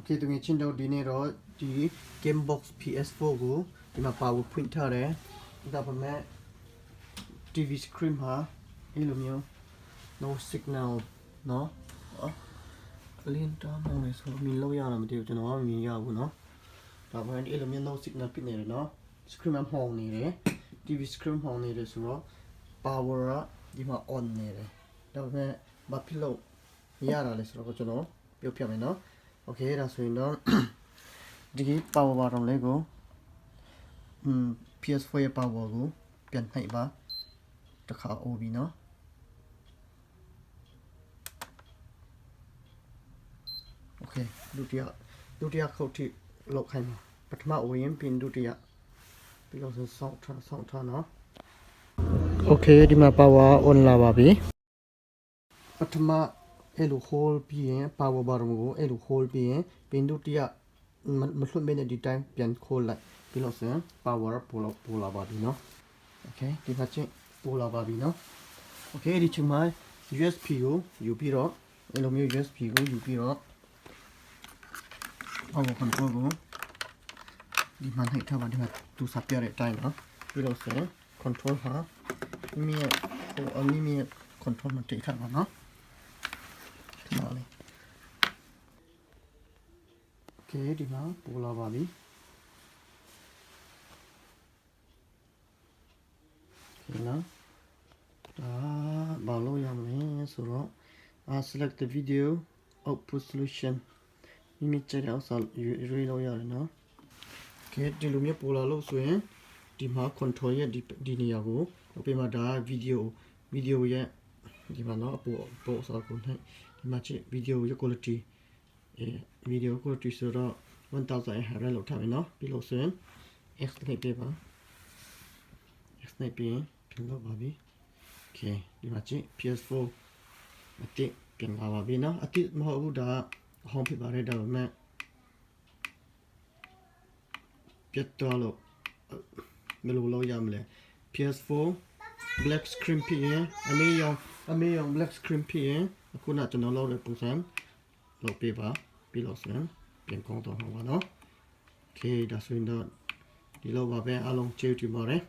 เคตรงนี้ชิ้นเดียวดีนี่เราดีเกมบ็อกซ์ PS4 กูที่มา power printer เลยแต่ผมแม่ TV screen ฮะนี่รู้มั้ย no signal เนาะเล่นตามมองเลยสิมีโลกยาวนะไม่เดียวจะน้อยมียาวกูเนาะแต่พอเห็นรู้มั้ย no signal ปิดเนี่ยเนาะ screen มันห้องนี่เลย TV screen ห้องนี่เลยสิว่า power อะที่มา on นี่เลยแต่ผมแม่บัตรพิโลยาอะไรสิเราก็จะเนาะเปรียบเทียบไหมเนาะโอเคเราส่วนเนาะဒီ power bar လေးကိုPS4 ရဲ့ power ကိုပြန်နှိပ်ပါတစ်ခါအိုးပြီเนาะโอเคဒုတိယခုတ်ထိလောက်ခိုင်းပါပထမအိုးရင်ပြင်ဒုတိယပြီးတော့ဆောင်းထားเนาะโอเคဒီမှာ power on လာပါပြီပထမအဲ့လို hold ပြီးရင် power bar ကိုအဲ့လို hold ပြီးရင်ပြင်ဒုတိယမလွတ်မဲနဲ့ဒီတိုင်းပြန်ခိုးလိုက်ပြီးလို့ဆိုရင် power ပို့လာပါပြီเนาะโอเคဒီမှာချင်းပို့လာပါပြီเนาะโอเคဒီချိန်မှာ USB ကိုယူပြီးတော့အဲ့လိုမျိုး USB ကိုယူပြီးတော့ power control ကိုဒီမှာနှိပ်ထားပါဒီမှာသူစပြတဲ့အတိုင်းเนาะပြီးလို့ဆိုရင် control ဟာမိမိရဲ့ control မှာတိတ်ထားပါเนาะဒီမှာလေโอเคဒီမှာပို့လာပါပြီနော်ဘာလို့ရမလဲဆိုတော့ select the video output solution မိမိကြတဲ့ဥစ္စာရွေးလို့ရတယ်နော်โอเคဒီလိုမျိုးပို့လာလို့ဆိုရင်ဒီမှာ control ရဲ့ဒီနေရာကိုပြင်မှာဒါ video ရဲ့ဒီမှာနော်ပို့စာကိုနဲ့ဒီမှာကြည့် video ရဲ့ quality video quality ဆိုတော့1000 လောက်ထားမယ်နော်ပြီးလို့ဆိုရင် x နဲ့ပြပါ x နဲ့ပြင်လို့ပါပြီโอเคဒီမှာကြည့် PS4 အတိပြင်လာပါပြီနော်အတိမဟုတ်ဘူးဒါဟောင်းဖြစ်ပါတယ်ဒါပေမဲ့ပြတ်သွားလို့မလို့လောက်ရမလဲ PS4 black screen ဖြစ်ရင်အမေရောင် black screen ဖြစ်ရင်အခုနကျွန်တော်လောက်တဲ့ပုံစံလောက်ပေးပါပြီးလို့ဆိုရင်ပြင်ကောင်းတော့မှာပါနော်โอเคဒါဆိုရင်တော့ဒီလောက်ပါပဲအားလုံးကျေးဇူးတင်ပါတယ်